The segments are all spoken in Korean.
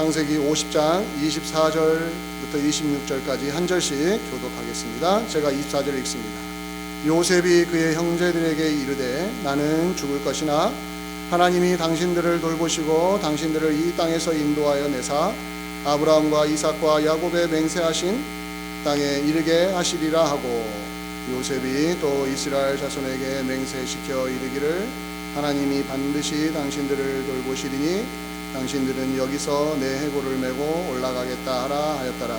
창세기 50장 24절부터 26절까지 한 절씩 교독하겠습니다. 제가 24절 읽습니다. 요셉이 그의 형제들에게 이르되 나는 죽을 것이나 하나님이 당신들을 돌보시고 당신들을 이 땅에서 인도하여 내사 아브라함과 이삭과 야곱에 맹세하신 땅에 이르게 하시리라 하고, 요셉이 또 이스라엘 자손에게 맹세시켜 이르기를 하나님이 반드시 당신들을 돌보시리니 당신들은 여기서 내 해골을 메고 올라가겠다 하라 하였더라.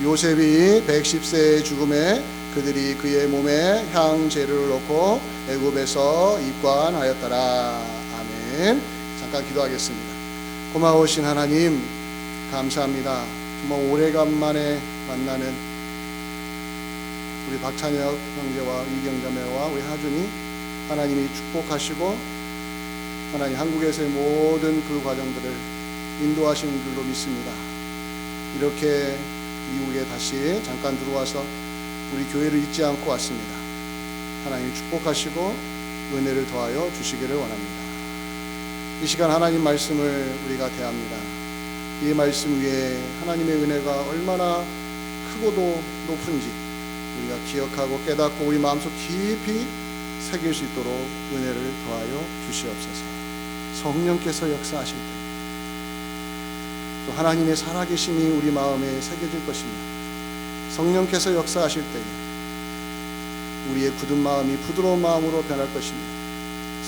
요셉이 110세의 죽음에 그들이 그의 몸에 향제를 놓고 애굽에서 입관하였더라. 아멘. 잠깐 기도하겠습니다. 고마우신 하나님 감사합니다. 정말 오래간만에 만나는 우리 박찬혁 형제와 이경자매와 우리 하준이 하나님이 축복하시고 하나님 한국에서의 모든 그 과정들을 인도하시는 줄로 믿습니다. 이렇게 미국에 다시 잠깐 들어와서 우리 교회를 잊지 않고 왔습니다. 하나님이 축복하시고 은혜를 더하여 주시기를 원합니다. 이 시간 하나님 말씀을 우리가 대합니다. 이 말씀 위에 하나님의 은혜가 얼마나 크고도 높은지 우리가 기억하고 깨닫고 우리 마음속 깊이 새길 수 있도록 은혜를 더하여 주시옵소서. 성령께서 역사하실 때 또 하나님의 살아계심이 우리 마음에 새겨질 것입니다. 성령께서 역사하실 때에 우리의 굳은 마음이 부드러운 마음으로 변할 것입니다.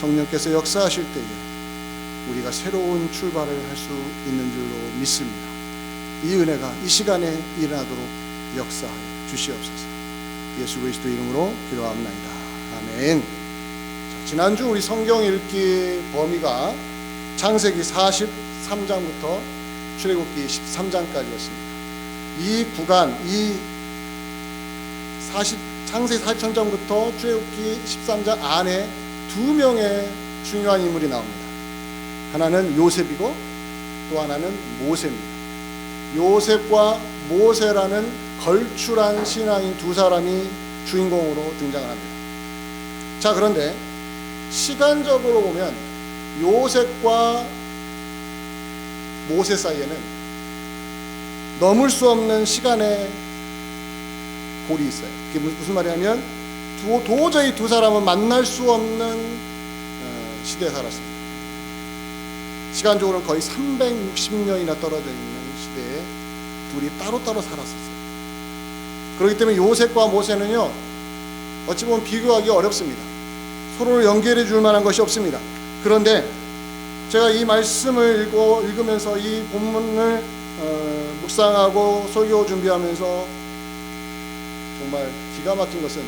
성령께서 역사하실 때에 우리가 새로운 출발을 할 수 있는 줄로 믿습니다. 이 은혜가 이 시간에 일어나도록 역사하여 주시옵소서. 예수 그리스도 이름으로 기도합나이다. 아멘. 지난주 우리 성경 읽기 범위가 창세기 43장부터 출애굽기 13장까지였습니다. 이 구간, 창세기 43장부터 출애굽기 13장 안에 두 명의 중요한 인물이 나옵니다. 하나는 요셉이고 또 하나는 모세입니다. 요셉과 모세라는 걸출한 신앙인 두 사람이 주인공으로 등장을 합니다. 자, 그런데 시간적으로 보면 요셉과 모세 사이에는 넘을 수 없는 시간의 골이 있어요. 그게 무슨 말이냐면 도저히 두 사람은 만날 수 없는 시대에 살았습니다. 시간적으로는 거의 360년이나 떨어져 있는 시대에 둘이 따로따로 살았었어요. 그렇기 때문에 요셉과 모세는요, 어찌 보면 비교하기 어렵습니다. 서로를 연결해 줄 만한 것이 없습니다. 그런데 제가 이 말씀을 읽으면서 이 본문을 묵상하고 설교 준비하면서 정말 기가 막힌 것은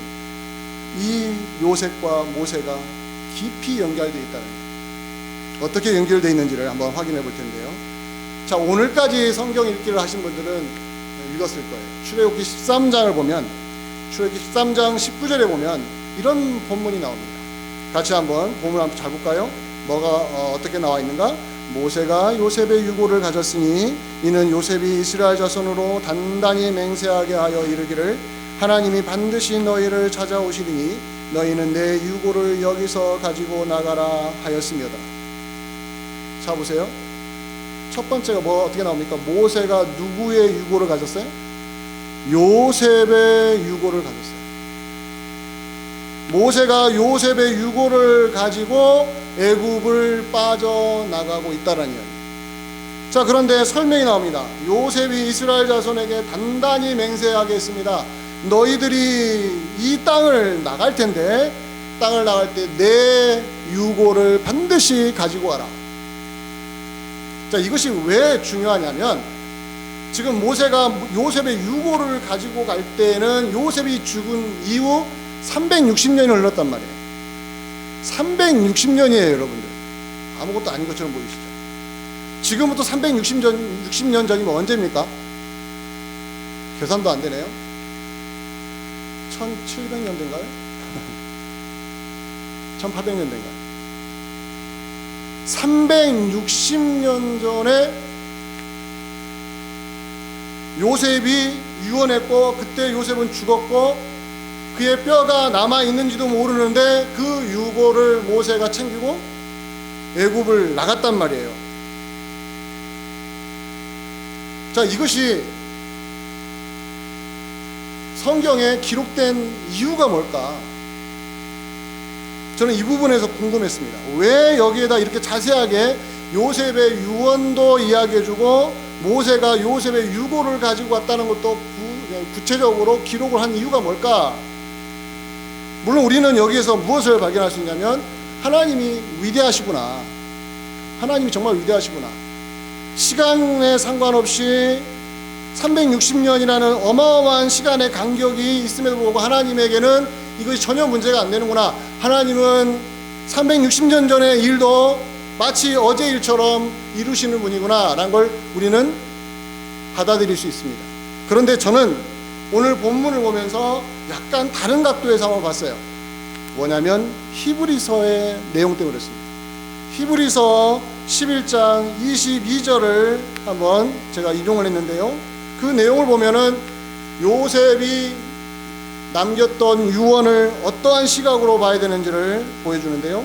이 요셉과 모세가 깊이 연결되어 있다는 거예요. 어떻게 연결되어 있는지를 한번 확인해 볼 텐데요. 자, 오늘까지 성경 읽기를 하신 분들은 읽었을 거예요. 출애굽기 13장을 보면, 출애굽기 13장 19절에 보면 이런 본문이 나옵니다. 같이 한번 본문 한번 잘 볼까요? 뭐가 어떻게 나와 있는가? 모세가 요셉의 유고를 가졌으니 이는 요셉이 이스라엘 자손으로 단단히 맹세하게 하여 이르기를 하나님이 반드시 너희를 찾아오시리니 너희는 내 유고를 여기서 가지고 나가라 하였으며다. 자, 보세요. 첫 번째가 어떻게 나옵니까? 모세가 누구의 유고를 가졌어요? 요셉의 유고를 가졌어요. 모세가 요셉의 유고를 가지고 애굽을 빠져나가고 있다는 이야기. 자, 그런데 설명이 나옵니다. 요셉이 이스라엘 자손에게 단단히 맹세하게 했습니다. 너희들이 이 땅을 나갈 텐데 땅을 나갈 때 내 유고를 반드시 가지고 와라. 자, 이것이 왜 중요하냐면 지금 모세가 요셉의 유고를 가지고 갈 때는 요셉이 죽은 이후 360년이 흘렀단 말이에요. 360년이에요, 여러분들. 아무것도 아닌 것처럼 보이시죠? 지금부터 360년 전이면 언제입니까? 계산도 안 되네요. 1700년대인가요? 1800년대인가요? 360년 전에 요셉이 유언했고, 그때 요셉은 죽었고 그의 뼈가 남아있는지도 모르는데 그 유고를 모세가 챙기고 애굽을 나갔단 말이에요. 자, 이것이 성경에 기록된 이유가 뭘까? 저는 이 부분에서 궁금했습니다. 왜 여기에다 이렇게 자세하게 요셉의 유언도 이야기해주고 모세가 요셉의 유고를 가지고 왔다는 것도 구체적으로 기록을 한 이유가 뭘까? 물론 우리는 여기에서 무엇을 발견할 수 있냐면 하나님이 위대하시구나, 하나님이 정말 위대하시구나, 시간에 상관없이 360년이라는 어마어마한 시간의 간격이 있음에도 불구하고 하나님에게는 이것이 전혀 문제가 안 되는구나, 하나님은 360년 전의 일도 마치 어제 일처럼 이루시는 분이구나 라는 걸 우리는 받아들일 수 있습니다. 그런데 저는 오늘 본문을 보면서 약간 다른 각도에서 한번 봤어요. 뭐냐면 히브리서의 내용 때문에 그렇습니다. 히브리서 11장 22절을 한번 제가 인용을 했는데요, 그 내용을 보면은 요셉이 남겼던 유언을 어떠한 시각으로 봐야 되는지를 보여주는데요,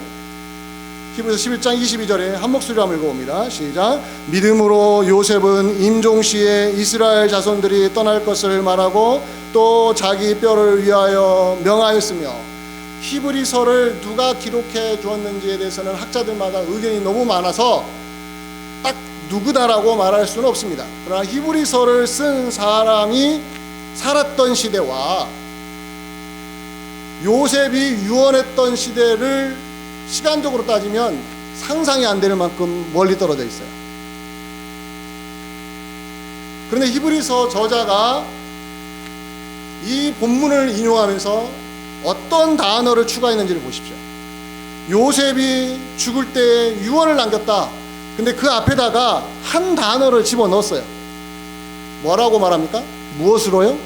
히브리서 11장 22절에 한 목소리로 한번 읽어봅니다. 시작. 믿음으로 요셉은 임종시에 이스라엘 자손들이 떠날 것을 말하고 또 자기 뼈를 위하여 명하였으며, 히브리서를 누가 기록해 주었는지에 대해서는 학자들마다 의견이 너무 많아서 딱 누구다라고 말할 수는 없습니다. 그러나 히브리서를 쓴 사람이 살았던 시대와 요셉이 유언했던 시대를 시간적으로 따지면 상상이 안 되는 만큼 멀리 떨어져 있어요. 그런데 히브리서 저자가 이 본문을 인용하면서 어떤 단어를 추가했는지를 보십시오. 요셉이 죽을 때 유언을 남겼다. 근데 그 앞에다가 한 단어를 집어넣었어요. 뭐라고 말합니까? 무엇으로요?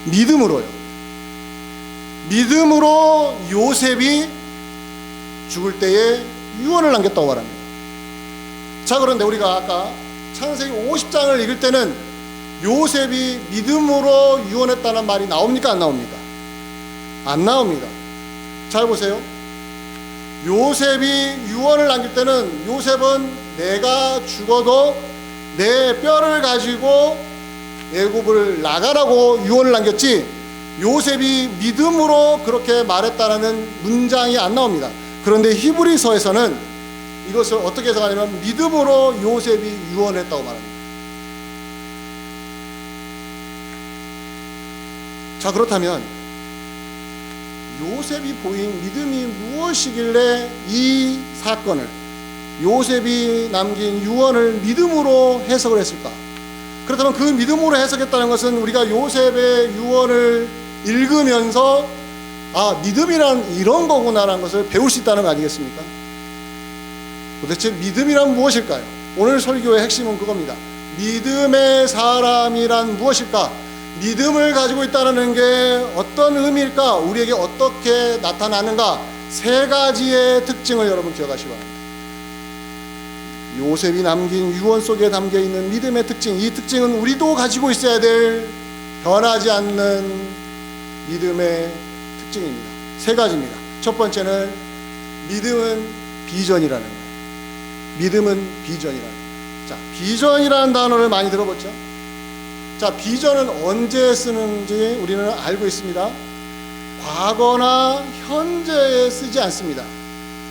믿음으로요. 믿음으로 요셉이 죽을 때에 유언을 남겼다고 말합니다. 자, 그런데 우리가 아까 창세기 50장을 읽을 때는 요셉이 믿음으로 유언했다는 말이 나옵니까? 안 나옵니까? 안 나옵니다. 잘 보세요. 요셉이 유언을 남길 때는 요셉은 내가 죽어도 내 뼈를 가지고 애굽을 나가라고 유언을 남겼지, 요셉이 믿음으로 그렇게 말했다는 문장이 안 나옵니다. 그런데 히브리서에서는 이것을 어떻게 해석하냐면 믿음으로 요셉이 유언했다고 말합니다. 자, 그렇다면 요셉이 보인 믿음이 무엇이길래 이 사건을, 요셉이 남긴 유언을 믿음으로 해석을 했을까? 그렇다면 그 믿음으로 해석했다는 것은 우리가 요셉의 유언을 읽으면서 아, 믿음이란 이런 거구나라는 것을 배울 수 있다는 거 아니겠습니까? 도대체 믿음이란 무엇일까요? 오늘 설교의 핵심은 그겁니다. 믿음의 사람이란 무엇일까? 믿음을 가지고 있다는 게 어떤 의미일까? 우리에게 어떻게 나타나는가? 세 가지의 특징을 여러분 기억하시기 바랍니다. 요셉이 남긴 유언 속에 담겨있는 믿음의 특징, 이 특징은 우리도 가지고 있어야 될 변하지 않는 믿음의 특징입니다. 세 가지입니다. 첫 번째는 믿음은 비전이라는 거예요. 믿음은 비전이라는 거예요. 자, 비전이라는 단어를 많이 들어봤죠? 자, 비전은 언제 쓰는지 우리는 알고 있습니다. 과거나 현재에 쓰지 않습니다.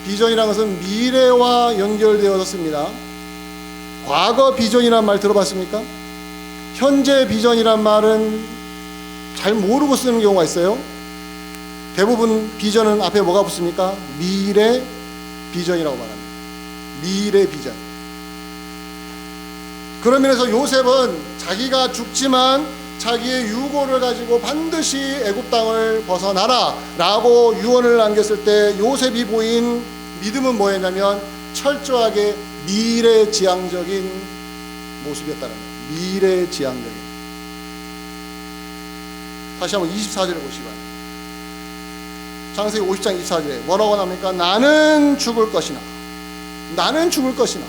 비전이라는 것은 미래와 연결되어서 씁니다. 과거 비전이라는 말 들어봤습니까? 현재 비전이란 말은 잘 모르고 쓰는 경우가 있어요. 대부분 비전은 앞에 뭐가 붙습니까? 미래 비전이라고 말합니다. 미래 비전. 그런 면에서 요셉은 자기가 죽지만 자기의 유고를 가지고 반드시 애굽 땅을 벗어나라 라고 유언을 남겼을 때 요셉이 보인 믿음은 뭐였냐면 철저하게 미래지향적인 모습이었다는 거예요. 미래지향적인. 다시 한번 24절을 보시기 바랍니다. 창세기 50장 24절에 뭐라고 나옵니까? 나는 죽을 것이나, 나는 죽을 것이나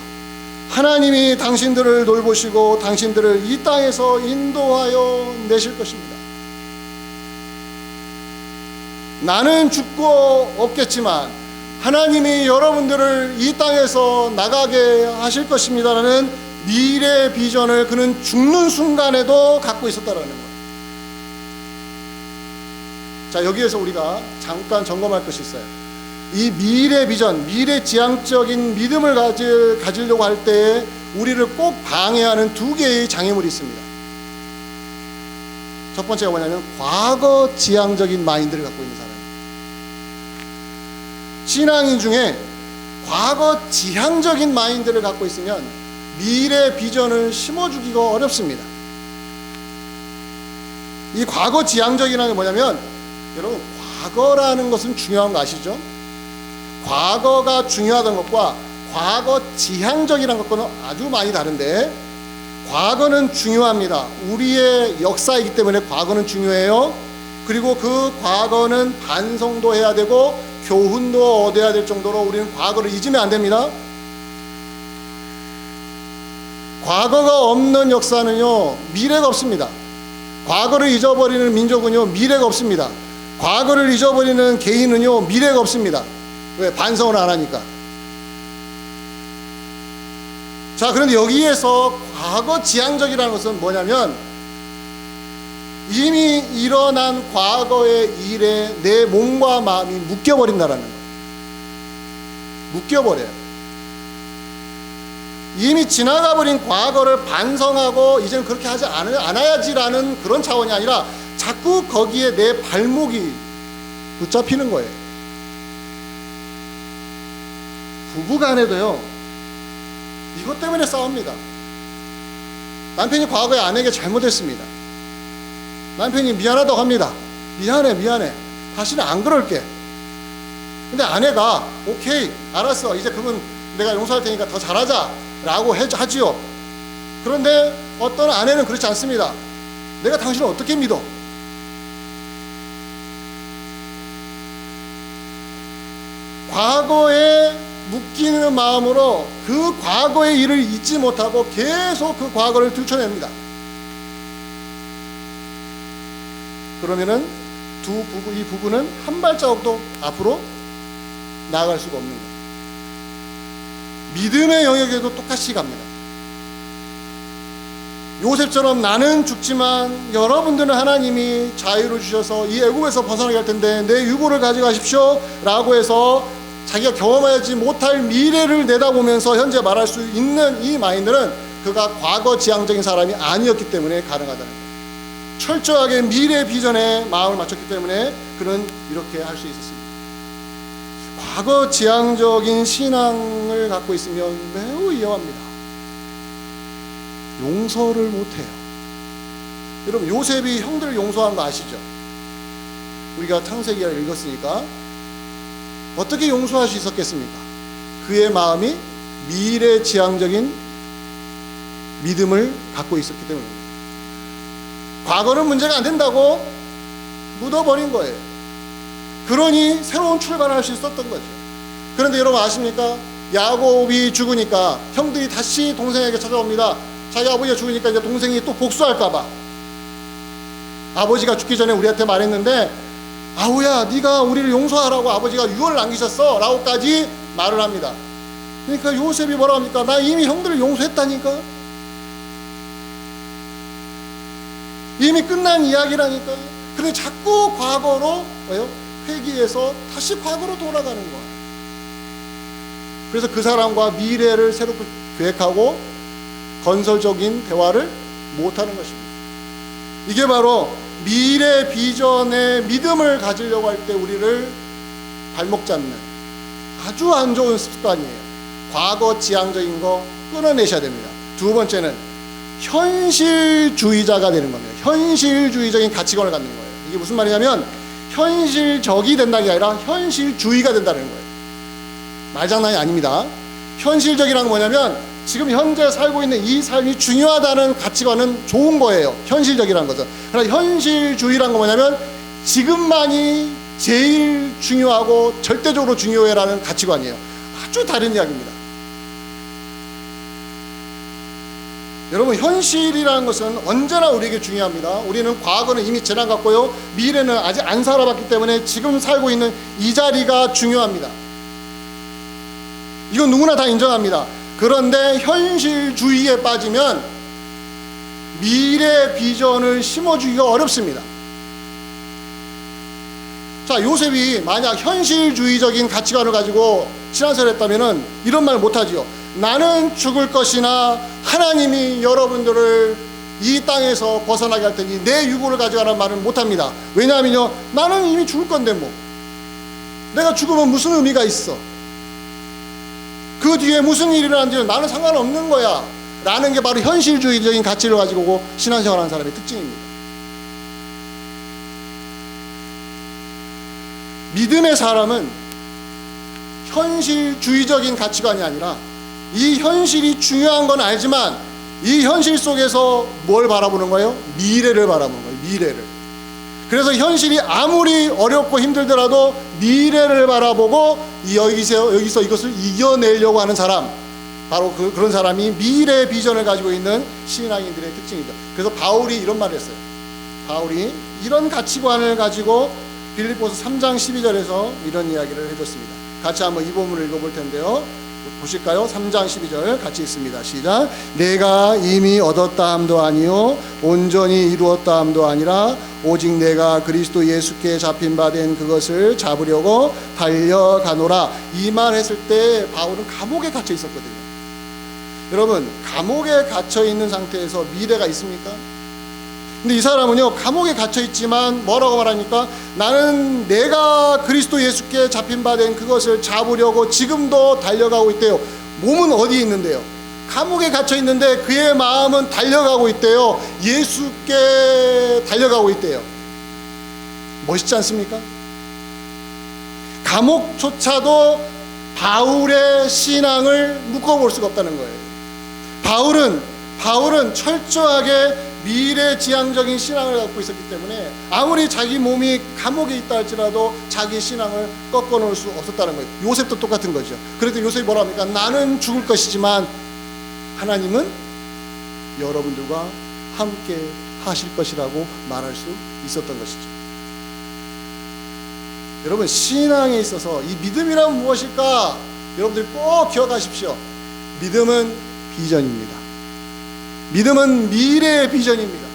하나님이 당신들을 돌보시고 당신들을 이 땅에서 인도하여 내실 것입니다. 나는 죽고 없겠지만 하나님이 여러분들을 이 땅에서 나가게 하실 것입니다라는 미래 비전을 그는 죽는 순간에도 갖고 있었다라는 거예요. 자, 여기에서 우리가 잠깐 점검할 것이 있어요. 이 미래 비전, 미래 지향적인 믿음을 가지려고 할 때에 우리를 꼭 방해하는 두 개의 장애물이 있습니다. 첫 번째가 뭐냐면 과거 지향적인 마인드를 갖고 있는 사람. 신앙인 중에 과거 지향적인 마인드를 갖고 있으면 미래 비전을 심어주기가 어렵습니다. 이 과거 지향적이라는 게 뭐냐면, 여러분, 과거라는 것은 중요한 거 아시죠? 과거가 중요하다는 것과 과거 지향적이라는 것과는 아주 많이 다른데, 과거는 중요합니다. 우리의 역사이기 때문에 과거는 중요해요. 그리고 그 과거는 반성도 해야 되고 교훈도 얻어야 될 정도로 우리는 과거를 잊으면 안 됩니다. 과거가 없는 역사는요, 미래가 없습니다. 과거를 잊어버리는 민족은요, 미래가 없습니다. 과거를 잊어버리는 개인은요, 미래가 없습니다. 왜? 반성을 안 하니까. 자, 그런데 여기에서 과거 지향적이라는 것은 뭐냐면, 이미 일어난 과거의 일에 내 몸과 마음이 묶여버린다라는 거예요. 묶여버려요. 이미 지나가버린 과거를 반성하고 이제는 그렇게 하지 않아야지라는 그런 차원이 아니라 자꾸 거기에 내 발목이 붙잡히는 거예요. 부부간에도요, 이것 때문에 싸웁니다. 남편이 과거에 아내에게 잘못했습니다. 남편이 미안하다고 합니다. 미안해. 다시는 안 그럴게. 근데 아내가 오케이, 알았어, 이제 그건 내가 용서할 테니까 더 잘하자 라고 하지요. 그런데 어떤 아내는 그렇지 않습니다. 내가 당신을 어떻게 믿어? 과거에 묶이는 마음으로 그 과거의 일을 잊지 못하고 계속 그 과거를 들춰냅니다. 그러면은 이 부부는 한 발자국도 앞으로 나아갈 수가 없는 거예요. 믿음의 영역에도 똑같이 갑니다. 요셉처럼 나는 죽지만 여러분들은 하나님이 자유를 주셔서 이 애국에서 벗어나게 할 텐데 내 유고를 가져가십시오 라고 해서 자기가 경험하지 못할 미래를 내다보면서 현재 말할 수 있는 이 마인드는 그가 과거 지향적인 사람이 아니었기 때문에 가능하다는 거예요. 철저하게 미래 비전에 마음을 맞췄기 때문에 그는 이렇게 할 수 있었습니다. 과거 지향적인 신앙을 갖고 있으면 매우 위험합니다. 용서를 못해요. 여러분, 요셉이 형들을 용서한 거 아시죠? 우리가 창세기를 읽었으니까 어떻게 용서할 수 있었겠습니까? 그의 마음이 미래 지향적인 믿음을 갖고 있었기 때문입니다. 과거는 문제가 안 된다고 묻어버린 거예요. 그러니 새로운 출발을 할 수 있었던 거죠. 그런데 여러분 아십니까? 야곱이 죽으니까 형들이 다시 동생에게 찾아옵니다. 자기 아버지가 죽으니까 이제 동생이 또 복수할까봐. 아버지가 죽기 전에 우리한테 말했는데, 아우야, 네가 우리를 용서하라고 아버지가 유언을 남기셨어 라고까지 말을 합니다. 그러니까 요셉이 뭐라 합니까? 나 이미 형들을 용서했다니까. 이미 끝난 이야기라니까. 그런데 자꾸 과거로 회귀해서 다시 과거로 돌아가는 거야. 그래서 그 사람과 미래를 새롭게 계획하고 건설적인 대화를 못하는 것입니다. 이게 바로 미래 비전의 믿음을 가지려고 할 때 우리를 발목 잡는 아주 안 좋은 습관이에요. 과거 지향적인 거 끊어내셔야 됩니다. 두 번째는 현실주의자가 되는 겁니다. 현실주의적인 가치관을 갖는 거예요. 이게 무슨 말이냐면 현실적이 된다는 게 아니라 현실주의가 된다는 거예요. 말장난이 아닙니다. 현실적이라는 건 뭐냐면 지금 현재 살고 있는 이 삶이 중요하다는 가치관은 좋은 거예요. 현실적이라는 것은. 그러나 현실주의라는 건 뭐냐면 지금만이 제일 중요하고 절대적으로 중요해라는 가치관이에요. 아주 다른 이야기입니다. 여러분, 현실이라는 것은 언제나 우리에게 중요합니다. 우리는 과거는 이미 지나갔고요, 미래는 아직 안 살아봤기 때문에 지금 살고 있는 이 자리가 중요합니다. 이건 누구나 다 인정합니다. 그런데 현실주의에 빠지면 미래 비전을 심어주기가 어렵습니다. 자, 요셉이 만약 현실주의적인 가치관을 가지고 신앙생활을 했다면 이런 말 못하지요. 나는 죽을 것이나 하나님이 여러분들을 이 땅에서 벗어나게 할 테니 내 유고를 가져가라는 말은 못합니다. 왜냐하면요, 나는 이미 죽을 건데 뭐 내가 죽으면 무슨 의미가 있어, 그 뒤에 무슨 일이 일어나는지 나는 상관없는 거야 라는 게 바로 현실주의적인 가치를 가지고 신앙생활하는 사람의 특징입니다. 믿음의 사람은 현실주의적인 가치관이 아니라 이 현실이 중요한 건 알지만 이 현실 속에서 뭘 바라보는 거예요? 미래를 바라보는 거예요. 미래를. 그래서 현실이 아무리 어렵고 힘들더라도 미래를 바라보고 여기서 이것을 이겨내려고 하는 사람, 바로 그런 사람이 미래 비전을 가지고 있는 신앙인들의 특징이죠. 그래서 바울이 이런 말을 했어요. 바울이 이런 가치관을 가지고 빌립보서 3장 12절에서 이런 이야기를 해줬습니다. 같이 한번 이 본문을 읽어볼 텐데요. 보실까요? 3장 12절 같이 읽습니다. 시작. 내가 이미 얻었다 함도 아니요 온전히 이루었다 함도 아니라 오직 내가 그리스도 예수께 잡힌 바 된 그것을 잡으려고 달려가노라. 이 말 했을 때 바울은 감옥에 갇혀 있었거든요. 여러분, 감옥에 갇혀 있는 상태에서 미래가 있습니까? 근데 이 사람은요, 감옥에 갇혀 있지만 뭐라고 말하니까 나는 내가 그리스도 예수께 잡힌 바 된 그것을 잡으려고 지금도 달려가고 있대요. 몸은 어디에 있는데요? 감옥에 갇혀 있는데 그의 마음은 달려가고 있대요. 예수께 달려가고 있대요. 멋있지 않습니까? 감옥조차도 바울의 신앙을 묶어볼 수가 없다는 거예요. 바울은 철저하게 미래지향적인 신앙을 갖고 있었기 때문에 아무리 자기 몸이 감옥에 있다 할지라도 자기 신앙을 꺾어놓을 수 없었다는 거예요. 요셉도 똑같은 거죠. 그래도 요셉이 뭐라 합니까? 나는 죽을 것이지만 하나님은 여러분들과 함께 하실 것이라고 말할 수 있었던 것이죠. 여러분, 신앙에 있어서 이 믿음이란 무엇일까? 여러분들이 꼭 기억하십시오. 믿음은 비전입니다. 믿음은 미래의 비전입니다.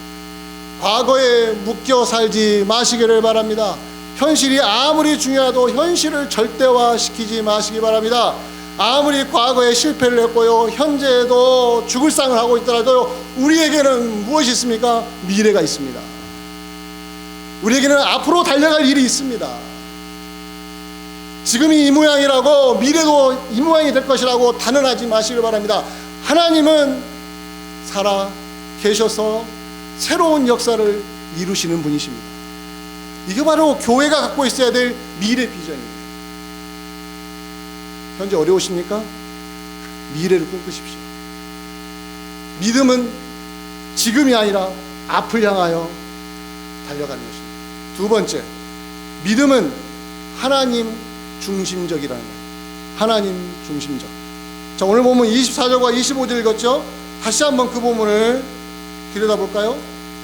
과거에 묶여 살지 마시기를 바랍니다. 현실이 아무리 중요해도 현실을 절대화시키지 마시기 바랍니다. 아무리 과거에 실패를 했고요, 현재에도 죽을 상을 하고 있더라도 우리에게는 무엇이 있습니까? 미래가 있습니다. 우리에게는 앞으로 달려갈 일이 있습니다. 지금이 이 모양이라고 미래도 이 모양이 될 것이라고 단언하지 마시길 바랍니다. 하나님은 살아 계셔서 새로운 역사를 이루시는 분이십니다. 이게 바로 교회가 갖고 있어야 될 미래 비전입니다. 현재 어려우십니까? 미래를 꿈꾸십시오. 믿음은 지금이 아니라 앞을 향하여 달려가는 것입니다. 두 번째, 믿음은 하나님 중심적이라는 거예요. 하나님 중심적. 자, 오늘 보면 24절과 25절 읽었죠? 다시 한번 그 부분을 들여다볼까요?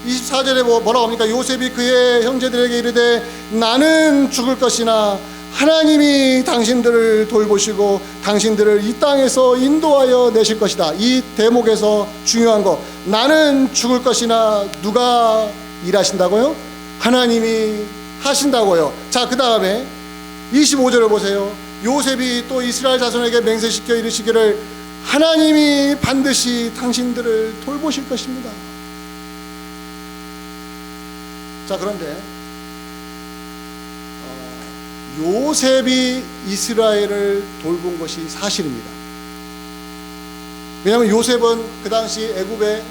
24절에 뭐라고 합니까? 요셉이 그의 형제들에게 이르되 나는 죽을 것이나 하나님이 당신들을 돌보시고 당신들을 이 땅에서 인도하여 내실 것이다. 이 대목에서 중요한 거, 나는 죽을 것이나 누가 일하신다고요? 하나님이 하신다고요. 자, 그 다음에 25절을 보세요. 요셉이 또 이스라엘 자손에게 맹세시켜 이르시기를 하나님이 반드시 당신들을 돌보실 것입니다. 자, 그런데 요셉이 이스라엘을 돌본 것이 사실입니다. 왜냐하면 요셉은 그 당시 애굽의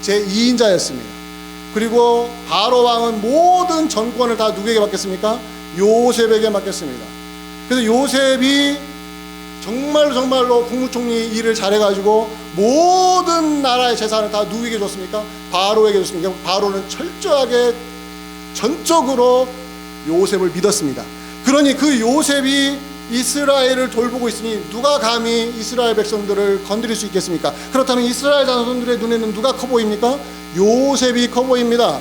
제2인자였습니다. 그리고 바로 왕은 모든 전권을 다 누구에게 맡겼습니까? 요셉에게 맡겼습니다. 그래서 요셉이 정말로 국무총리 일을 잘해가지고 모든 나라의 재산을 다 누구에게 줬습니까? 바로에게 줬습니다. 바로는 철저하게 전적으로 요셉을 믿었습니다. 그러니 그 요셉이 이스라엘을 돌보고 있으니 누가 감히 이스라엘 백성들을 건드릴 수 있겠습니까? 그렇다면 이스라엘 자손들의 눈에는 누가 커 보입니까? 요셉이 커 보입니다.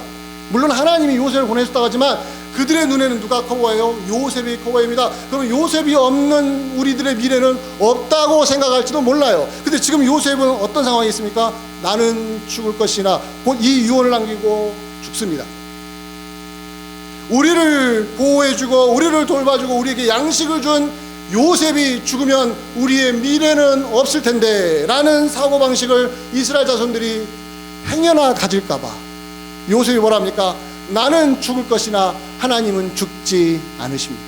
물론 하나님이 요셉을 보내셨다고 하지만 그들의 눈에는 누가 커 보여요? 요셉이 커 보입니다. 그럼 요셉이 없는 우리들의 미래는 없다고 생각할지도 몰라요. 근데 지금 요셉은 어떤 상황이 있습니까? 나는 죽을 것이나 곧 이 유언을 남기고 죽습니다. 우리를 보호해주고 우리를 돌봐주고 우리에게 양식을 준 요셉이 죽으면 우리의 미래는 없을 텐데 라는 사고방식을 이스라엘 자손들이 행여나 가질까봐 요셉이 뭐랍니까? 나는 죽을 것이나 하나님은 죽지 않으십니다.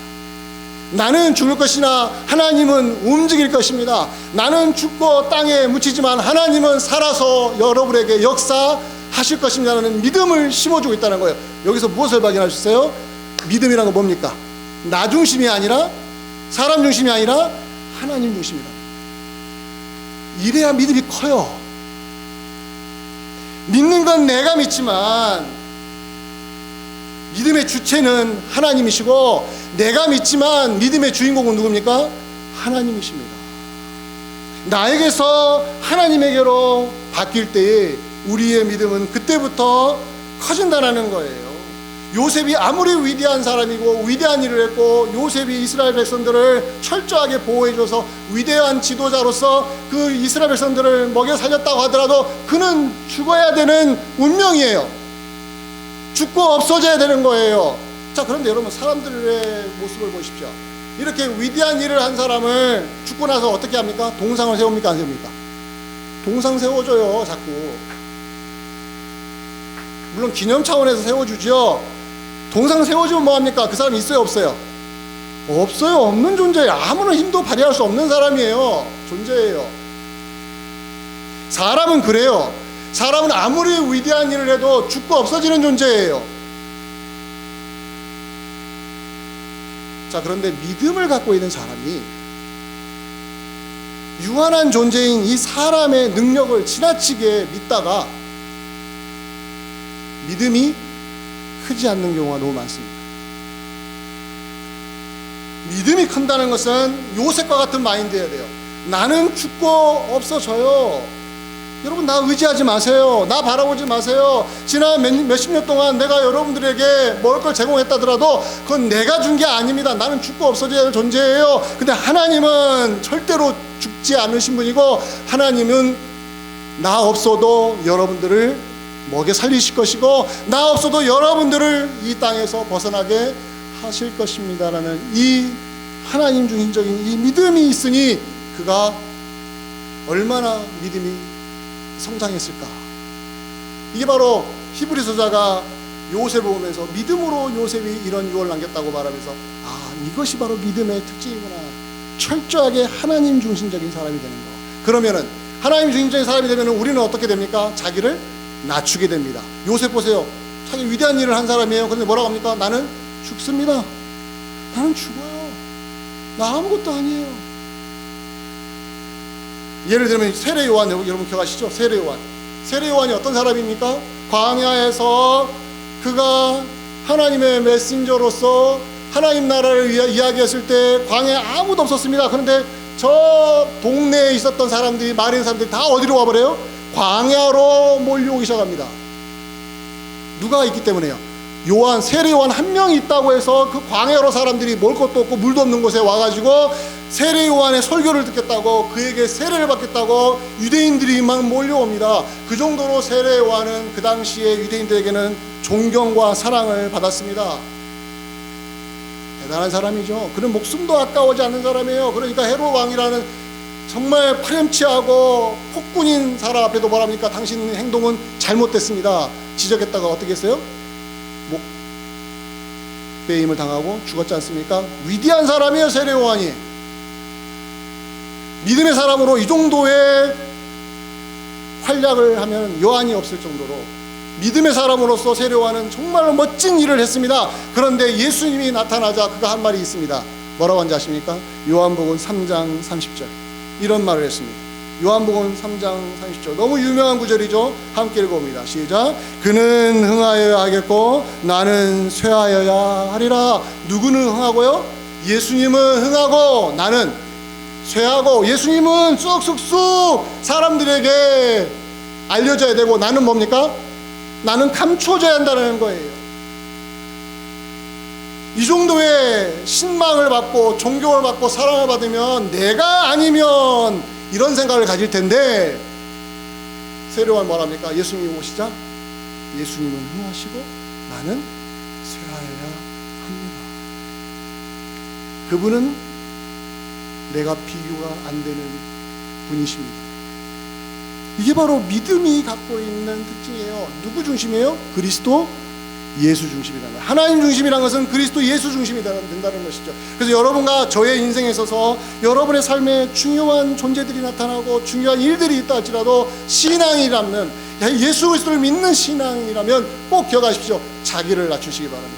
나는 죽을 것이나 하나님은 움직일 것입니다. 나는 죽고 땅에 묻히지만 하나님은 살아서 여러분에게 역사하실 것입니다라는 믿음을 심어주고 있다는 거예요. 여기서 무엇을 발견하셨어요? 믿음이란 건 뭡니까? 나 중심이 아니라, 사람 중심이 아니라 하나님 중심이다. 이래야 믿음이 커요. 믿는 건 내가 믿지만 믿음의 주체는 하나님이시고, 내가 믿지만 믿음의 주인공은 누굽니까? 하나님이십니다. 나에게서 하나님에게로 바뀔 때에 우리의 믿음은 그때부터 커진다는 거예요. 요셉이 아무리 위대한 사람이고 위대한 일을 했고, 요셉이 이스라엘 백성들을 철저하게 보호해줘서 위대한 지도자로서 그 이스라엘 백성들을 먹여 살렸다고 하더라도 그는 죽어야 되는 운명이에요. 죽고 없어져야 되는 거예요. 자, 그런데 여러분, 사람들의 모습을 보십시오. 이렇게 위대한 일을 한 사람을 죽고 나서 어떻게 합니까? 동상을 세웁니까? 안 세웁니까? 동상 세워줘요, 자꾸. 물론 기념 차원에서 세워주죠. 동상 세워주면 뭐합니까? 그 사람이 있어요, 없어요? 없어요. 없는 존재예요. 아무런 힘도 발휘할 수 없는 사람이에요. 존재예요. 사람은 그래요. 사람은 아무리 위대한 일을 해도 죽고 없어지는 존재예요. 자, 그런데 믿음을 갖고 있는 사람이 유한한 존재인 이 사람의 능력을 지나치게 믿다가 믿음이 크지 않는 경우가 너무 많습니다. 믿음이 큰다는 것은 요셉과 같은 마인드여야 돼요. 나는 죽고 없어져요. 여러분, 나 의지하지 마세요. 나 바라보지 마세요. 지난 몇십 년 동안 내가 여러분들에게 먹을 걸 제공했다더라도 그건 내가 준 게 아닙니다. 나는 죽고 없어져야 할 존재예요. 근데 하나님은 절대로 죽지 않으신 분이고, 하나님은 나 없어도 여러분들을 먹여 살리실 것이고, 나 없어도 여러분들을 이 땅에서 벗어나게 하실 것입니다라는 이 하나님 중심적인 이 믿음이 있으니 그가 얼마나 믿음이 성장했을까. 이게 바로 히브리서자가 요셉을 보면서 믿음으로 요셉이 이런 유언을 남겼다고 말하면서, 아, 이것이 바로 믿음의 특징이구나. 철저하게 하나님 중심적인 사람이 되는 거. 그러면은 하나님 중심적인 사람이 되면 우리는 어떻게 됩니까? 자기를 낮추게 됩니다. 요셉 보세요. 자기 위대한 일을 한 사람이에요. 그런데 뭐라고 합니까? 나는 죽습니다. 나는 죽어요. 나 아무것도 아니에요. 예를 들면 세례 요한, 여러분 기억하시죠? 세례 요한. 세례 요한이 어떤 사람입니까? 광야에서 그가 하나님의 메신저로서 하나님 나라를 이야기했을 때 광야에 아무도 없었습니다. 그런데 저 동네에 있었던 사람들이, 많은 사람들이 다 어디로 와버려요? 광야로 몰려오기 시작합니다. 누가 있기 때문에요? 요한, 세례 요한 한 명이 있다고 해서 그 광야로 사람들이 먹을 것도 없고 물도 없는 곳에 와가지고 세례 요한의 설교를 듣겠다고, 그에게 세례를 받겠다고 유대인들이 막 몰려옵니다. 그 정도로 세례 요한은 그 당시에 유대인들에게는 존경과 사랑을 받았습니다. 대단한 사람이죠. 그는 목숨도 아까워지 않는 사람이에요. 그러니까 헤롯 왕이라는 정말 파렴치하고 폭군인 사람 앞에도 뭐랍니까? 당신 행동은 잘못됐습니다. 지적했다가 어떻게 했어요? 목배임을 당하고 죽었지 않습니까? 위대한 사람이에요, 세례 요한이. 믿음의 사람으로 이 정도의 활약을 하면 요한이 없을 정도로 믿음의 사람으로서 세례 요한은 정말 멋진 일을 했습니다. 그런데 예수님이 나타나자 그가 한 말이 있습니다. 뭐라고 한지 아십니까? 요한복음 3장 30절 이런 말을 했습니다. 요한복음 3장 30절 너무 유명한 구절이죠. 함께 읽어봅니다. 시작. 그는 흥하여야 하겠고 나는 쇠하여야 하리라. 누구는 흥하고요? 예수님은 흥하고 나는 쇠하고, 예수님은 쑥쑥쑥 사람들에게 알려져야 되고 나는 뭡니까? 나는 감춰져야 한다는 거예요. 이 정도의 신망을 받고 존경을 받고 사랑을 받으면 내가 아니면 이런 생각을 가질 텐데, 세례요한 뭐랍니까? 예수님이 오시자 예수님은 흥하시고 나는 쇠하여야 합니다. 그분은 내가 비교가 안 되는 분이십니다. 이게 바로 믿음이 갖고 있는 특징이에요. 누구 중심이에요? 그리스도 예수 중심이라는 거예요. 하나님 중심이라는 것은 그리스도 예수 중심이 된다는 것이죠. 그래서 여러분과 저의 인생에 있어서 여러분의 삶에 중요한 존재들이 나타나고 중요한 일들이 있다 할지라도, 신앙이라면, 예수 그리스도를 믿는 신앙이라면 꼭 기억하십시오. 자기를 낮추시기 바랍니다.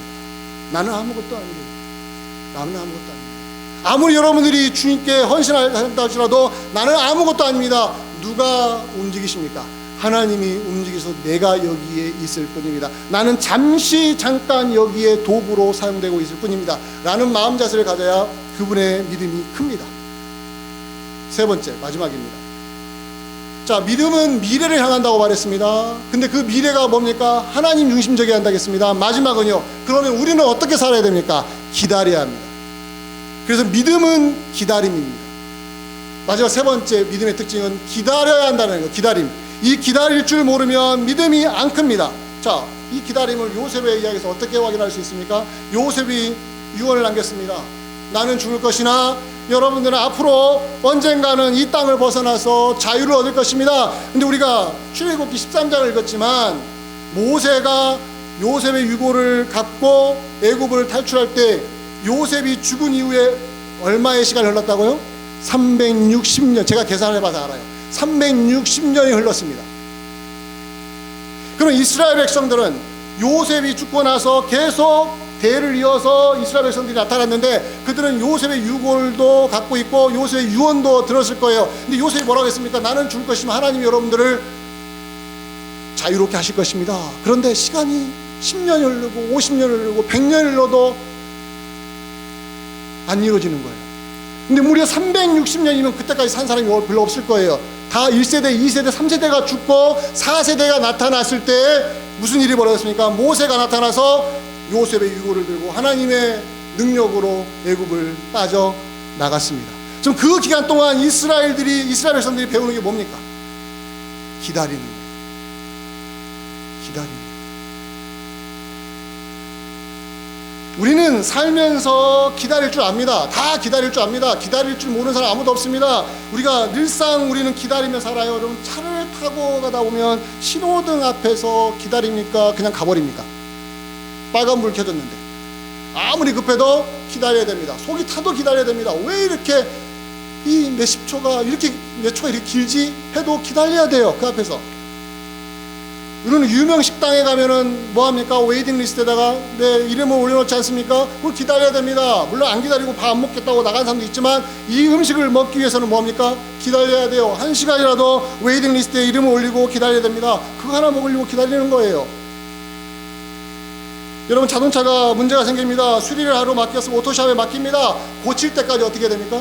나는 아무것도 아닙니다. 나는 아무것도 아닙니다. 아무리 여러분들이 주님께 헌신한다 할지라도 나는 아무것도 아닙니다. 누가 움직이십니까? 하나님이 움직여서 내가 여기에 있을 뿐입니다. 나는 잠깐 여기에 도구로 사용되고 있을 뿐입니다. 라는 마음 자세를 가져야 그분의 믿음이 큽니다. 세 번째, 마지막입니다. 자, 믿음은 미래를 향한다고 말했습니다. 근데 그 미래가 뭡니까? 하나님 중심적이어야 한다겠습니다. 마지막은요, 그러면 우리는 어떻게 살아야 됩니까? 기다려야 합니다. 그래서 믿음은 기다림입니다. 마지막 세 번째 믿음의 특징은 기다려야 한다는 거예요. 기다림. 이 기다릴 줄 모르면 믿음이 안 큽니다. 자, 이 기다림을 요셉의 이야기에서 어떻게 확인할 수 있습니까? 요셉이 유언을 남겼습니다. 나는 죽을 것이나 여러분들은 앞으로 언젠가는 이 땅을 벗어나서 자유를 얻을 것입니다. 근데 우리가 출애굽기 13장을 읽었지만, 모세가 요셉의 유고를 갖고 애굽을 탈출할 때 요셉이 죽은 이후에 얼마의 시간이 흘렀다고요? 360년. 제가 계산해봐서 알아요. 360년이 흘렀습니다. 그럼 이스라엘 백성들은 요셉이 죽고 나서 계속 대를 이어서 이스라엘 백성들이 나타났는데, 그들은 요셉의 유골도 갖고 있고 요셉의 유언도 들었을 거예요. 근데 요셉이 뭐라고 했습니까? 나는 죽을 것이면 하나님이 여러분들을 자유롭게 하실 것입니다. 그런데 시간이 10년이 흐르고 50년이 흐르고 100년이 흘러도 안 이루어지는 거예요. 근데 무려 360년이면 그때까지 산 사람이 별로 없을 거예요. 다 1세대, 2세대, 3세대가 죽고 4세대가 나타났을 때 무슨 일이 벌어졌습니까? 모세가 나타나서 요셉의 유고를 들고 하나님의 능력으로 애굽을 빠져나갔습니다. 지금 그 기간 동안 이스라엘 백성들이 배우는 게 뭡니까? 기다리는 거예요. 기다리는 거예요. 우리는 살면서 기다릴 줄 압니다. 다 기다릴 줄 압니다. 기다릴 줄 모르는 사람 아무도 없습니다. 우리가 늘상 우리는 기다리며 살아요. 여러분, 차를 타고 가다 보면 신호등 앞에서 기다립니까? 그냥 가버립니까? 빨간불 켜졌는데 아무리 급해도 기다려야 됩니다. 속이 타도 기다려야 됩니다. 왜 이렇게 이 몇십 초가 이렇게 몇 초가 이렇게 길지 해도 기다려야 돼요. 그 앞에서. 우리는 유명 식당에 가면은 뭐합니까? 웨이팅 리스트에다가 내 이름을 올려놓지 않습니까? 그걸 기다려야 됩니다. 물론 안 기다리고 밥 안 먹겠다고 나간 사람도 있지만, 이 음식을 먹기 위해서는 뭐합니까? 기다려야 돼요. 1시간이라도 웨이팅 리스트에 이름을 올리고 기다려야 됩니다. 그거 하나 먹으려고 기다리는 거예요. 여러분, 자동차가 문제가 생깁니다. 수리를 하러 맡겼으면 오토샵에 맡깁니다. 고칠 때까지 어떻게 됩니까?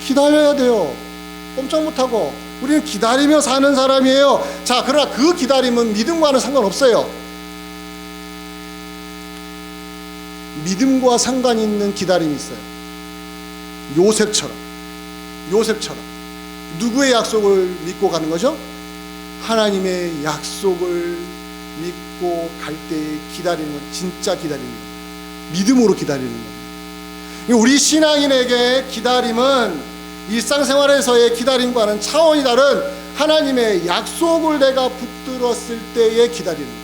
기다려야 돼요. 꼼짝 못하고. 우리는 기다리며 사는 사람이에요. 자, 그러나 그 기다림은 믿음과는 상관없어요. 믿음과 상관이 있는 기다림이 있어요. 요셉처럼 누구의 약속을 믿고 가는 거죠? 하나님의 약속을 믿고 갈 때 기다리는 건 진짜 기다리는 거예요. 믿음으로 기다리는 겁니다. 우리 신앙인에게 기다림은 일상생활에서의 기다림과는 차원이 다른 하나님의 약속을 내가 붙들었을 때의 기다리는 거예요.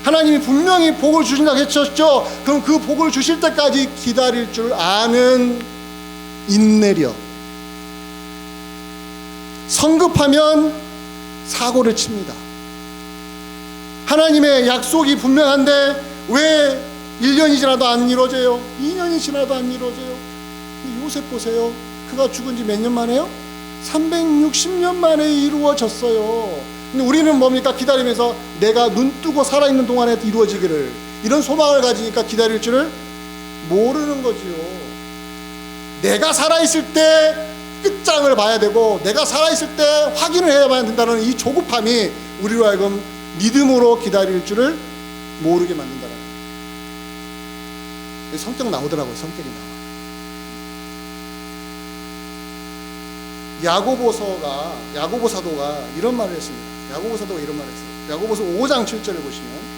하나님이 분명히 복을 주신다고 했었죠. 그럼 그 복을 주실 때까지 기다릴 줄 아는 인내력. 성급하면 사고를 칩니다. 하나님의 약속이 분명한데 왜 1년이 지나도 안 이루어져요? 2년이 지나도 안 이루어져요? 요셉 보세요. 그가 죽은 지 몇 년 만에요? 360년 만에 이루어졌어요. 근데 우리는 뭡니까? 기다리면서 내가 눈 뜨고 살아있는 동안에 이루어지기를, 이런 소망을 가지니까 기다릴 줄을 모르는 거지요. 내가 살아있을 때 끝장을 봐야 되고, 내가 살아있을 때 확인을 해야만 된다는 이 조급함이 우리로 하여금 믿음으로 기다릴 줄을 모르게 만든다는 거예요. 성격 나오더라고요. 성격이 나와. 야고보 사도가 이런 말을 했습니다. 야고보 사도가 이런 말을 했어요. 야고보서 5장 7절을 보시면,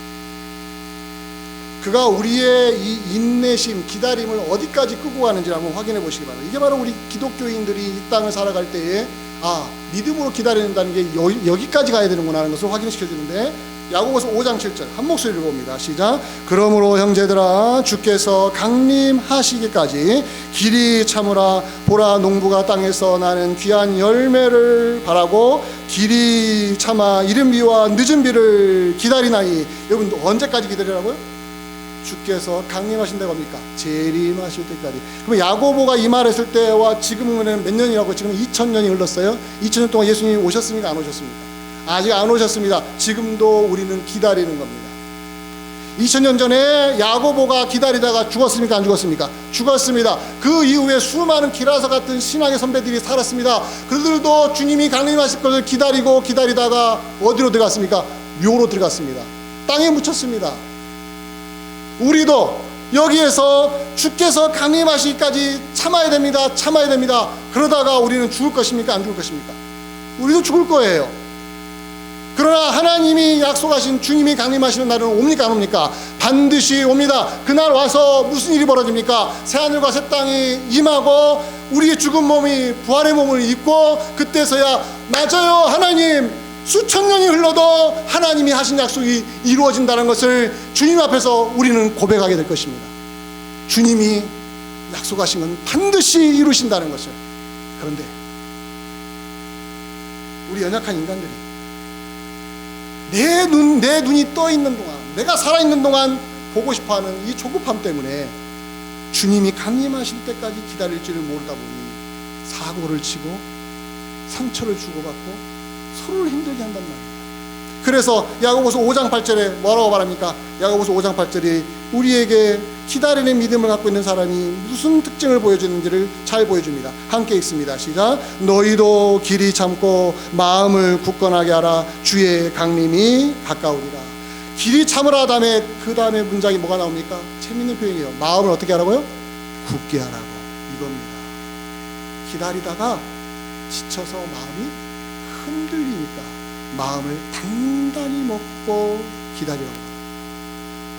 그가 우리의 이 인내심, 기다림을 어디까지 끄고 가는지를 한번 확인해 보시기 바랍니다. 이게 바로 우리 기독교인들이 이 땅을 살아갈 때에 믿음으로 기다린다는 게 여기까지 가야 되는구나 하는 것을 확인시켜 주는데, 야고보서 5장 7절 한 목소리로 봅니다. 시작. 그러므로 형제들아, 주께서 강림하시기까지 길이 참으라. 보라, 농부가 땅에서 나는 귀한 열매를 바라고 길이 참아 이른 비와 늦은 비를 기다리나니. 여러분, 언제까지 기다리라고요? 주께서 강림하신 데가 뭡니까? 재림하실 때까지. 그럼 야고보가 이 말했을 때와 지금은 몇 년이라고? 지금 2000년이 흘렀어요. 2000년 동안 예수님이 오셨습니까? 안 오셨습니까? 아직 안 오셨습니다. 지금도 우리는 기다리는 겁니다. 2000년 전에 야고보가 기다리다가 죽었습니까? 안 죽었습니까? 죽었습니다. 그 이후에 수많은 기라서 같은 신앙의 선배들이 살았습니다. 그들도 주님이 강림하실 것을 기다리다가 어디로 들어갔습니까? 묘로 들어갔습니다. 땅에 묻혔습니다. 우리도 여기에서 주께서 강림하시기까지 참아야 됩니다. 참아야 됩니다. 그러다가 우리는 죽을 것입니까? 안 죽을 것입니까? 우리도 죽을 거예요. 그러나 하나님이 약속하신 주님이 강림하시는 날은 옵니까? 안 옵니까? 반드시 옵니다. 그날 와서 무슨 일이 벌어집니까? 새하늘과 새 땅이 임하고 우리의 죽은 몸이 부활의 몸을 입고, 그때서야 맞아요, 하나님, 수천 년이 흘러도 하나님이 하신 약속이 이루어진다는 것을 주님 앞에서 우리는 고백하게 될 것입니다. 주님이 약속하신 건 반드시 이루신다는 것을. 그런데 우리 연약한 인간들이 내 눈이 떠 있는 동안, 내가 살아있는 동안 보고 싶어하는 이 조급함 때문에 주님이 강림하실 때까지 기다릴 줄을 모르다 보니 사고를 치고 상처를 주고받고 서로를 힘들게 한단 말이에요. 그래서 야고보서 5장 8절에 뭐라고 말합니까? 야고보서 5장 8절이 우리에게 기다리는 믿음을 갖고 있는 사람이 무슨 특징을 보여주는지를 잘 보여줍니다. 함께 읽습니다. 시작. 너희도 길이 참고 마음을 굳건하게 하라. 주의 강림이 가까우리라. 길이 참으라 다음에 그 다음에 문장이 뭐가 나옵니까? 재밌는 표현이에요. 마음을 어떻게 하라고요? 굳게 하라고. 이겁니다. 기다리다가 지쳐서 마음이 흔들리니까 마음을 단단히 먹고 기다리라고.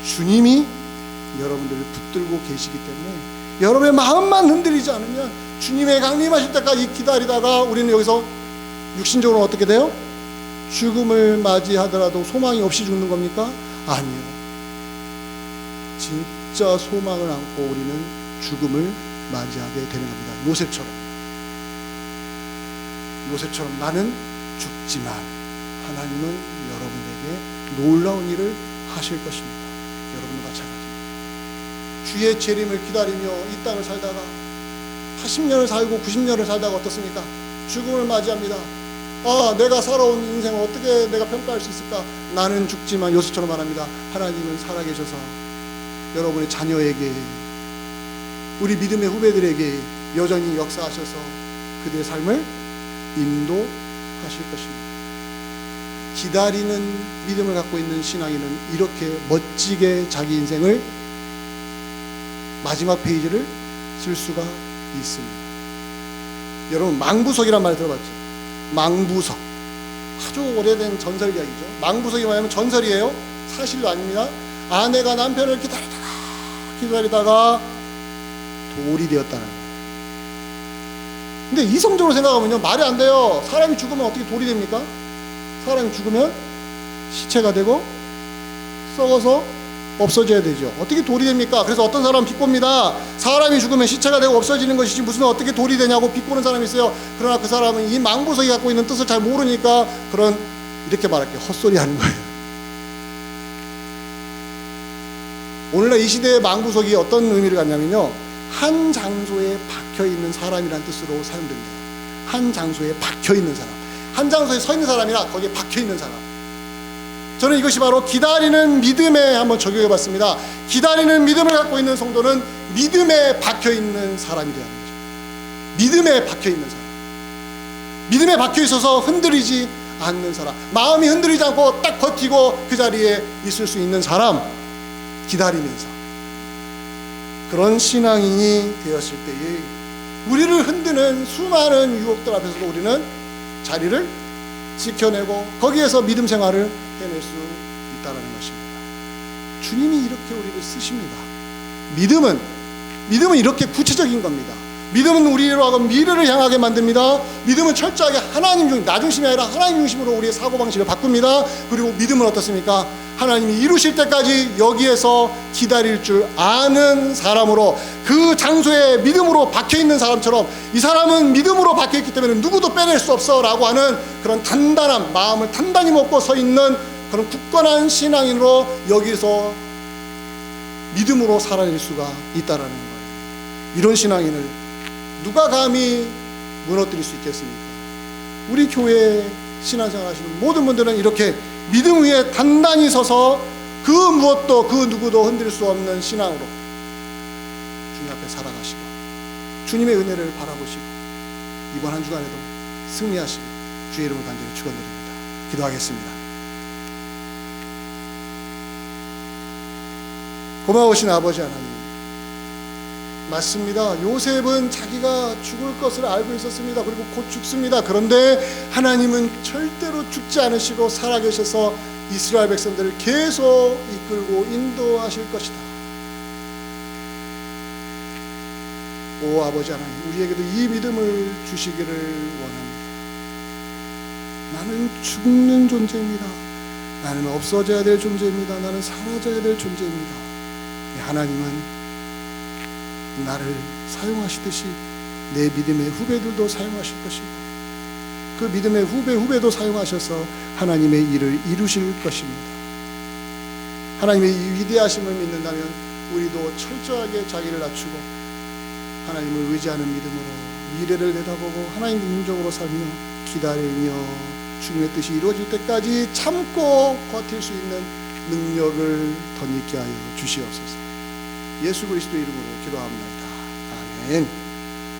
주님이 여러분들을 붙들고 계시기 때문에 여러분의 마음만 흔들리지 않으면 주님의 강림하실 때까지 기다리다가 우리는 여기서 육신적으로 어떻게 돼요? 죽음을 맞이하더라도 소망이 없이 죽는 겁니까? 아니요. 진짜 소망을 안고 우리는 죽음을 맞이하게 되는 겁니다. 요셉처럼 나는 죽지만 하나님은 여러분에게 놀라운 일을 하실 것입니다. 여러분과 마찬가지입니다. 주의 재림을 기다리며 이 땅을 살다가 80년을 살고 90년을 살다가 어떻습니까? 죽음을 맞이합니다. 내가 살아온 인생을 어떻게 내가 평가할 수 있을까? 나는 죽지만 요셉처럼 말합니다. 하나님은 살아계셔서 여러분의 자녀에게, 우리 믿음의 후배들에게 여전히 역사하셔서 그들의 삶을 인도하실 것입니다. 기다리는 믿음을 갖고 있는 신앙인은 이렇게 멋지게 자기 인생을 마지막 페이지를 쓸 수가 있습니다. 여러분, 망부석이란 말 들어봤죠? 망부석, 아주 오래된 전설 이야기죠. 망부석이 뭐냐면 전설이에요. 사실도 아닙니다. 아내가 남편을 기다리다가 돌이 되었다는 거예요. 근데 이성적으로 생각하면요, 말이 안 돼요. 사람이 죽으면 어떻게 돌이 됩니까? 사람이 죽으면 시체가 되고 썩어서 없어져야 되죠. 어떻게 돌이 됩니까? 그래서 어떤 사람은 비꼬입니다. 사람이 죽으면 시체가 되고 없어지는 것이지 무슨 어떻게 돌이 되냐고 비꼬는 사람이 있어요. 그러나 그 사람은 이 망부석이 갖고 있는 뜻을 잘 모르니까 이렇게 말할게요. 헛소리 하는 거예요. 오늘날 이 시대의 망부석이 어떤 의미를 갖냐면요, 한 장소에 박혀있는 사람이라는 뜻으로 사용됩니다. 한 장소에 박혀있는 사람, 한 장소에 서 있는 사람이나 거기에 박혀있는 사람. 저는 이것이 바로 기다리는 믿음에 한번 적용해 봤습니다. 기다리는 믿음을 갖고 있는 성도는 믿음에 박혀있는 사람이 되는 거죠. 믿음에 박혀있는 사람, 믿음에 박혀있어서 흔들리지 않는 사람, 마음이 흔들리지 않고 딱 버티고 그 자리에 있을 수 있는 사람. 기다리면서 그런 신앙인이 되었을 때에 우리를 흔드는 수많은 유혹들 앞에서도 우리는 자리를 지켜내고 거기에서 믿음 생활을 해낼 수 있다는 것입니다. 주님이 이렇게 우리를 쓰십니다. 믿음은 이렇게 구체적인 겁니다. 믿음은 우리로 하여금 미래를 향하게 만듭니다. 믿음은 철저하게 하나님 중심, 나 중심이 아니라 하나님 중심으로 우리의 사고방식을 바꿉니다. 그리고 믿음은 어떻습니까? 하나님이 이루실 때까지 여기에서 기다릴 줄 아는 사람으로, 그 장소에 믿음으로 박혀있는 사람처럼, 이 사람은 믿음으로 박혀있기 때문에 누구도 빼낼 수 없어 라고 하는 그런 단단한 마음을 단단히 먹고 서 있는 그런 굳건한 신앙인으로 여기서 믿음으로 살아낼 수가 있다라는 거예요. 이런 신앙인을 누가 감히 무너뜨릴 수 있겠습니까? 우리 교회 신앙생활 하시는 모든 분들은 이렇게 믿음 위에 단단히 서서 그 무엇도 그 누구도 흔들 수 없는 신앙으로 주님 앞에 살아가시고 주님의 은혜를 바라보시고 이번 한 주간에도 승리하시길 주의 이름을 간절히 축원드립니다. 기도하겠습니다. 고마우신 아버지 하나님, 맞습니다. 요셉은 자기가 죽을 것을 알고 있었습니다. 그리고 곧 죽습니다. 그런데 하나님은 절대로 죽지 않으시고 살아계셔서 이스라엘 백성들을 계속 이끌고 인도하실 것이다. 오 아버지 하나님, 우리에게도 이 믿음을 주시기를 원합니다. 나는 죽는 존재입니다. 나는 없어져야 될 존재입니다. 나는 사라져야 될 존재입니다. 하나님은 나를 사용하시듯이 내 믿음의 후배들도 사용하실 것이고 그 믿음의 후배도 사용하셔서 하나님의 일을 이루실 것입니다. 하나님의 이 위대하심을 믿는다면 우리도 철저하게 자기를 낮추고 하나님을 의지하는 믿음으로 미래를 내다보고 하나님 인적으로 살며 기다리며 주님의 뜻이 이루어질 때까지 참고 버틸 수 있는 능력을 덧입게 하여 주시옵소서. 예수 그리스도 이름으로 기도합니다. 아멘.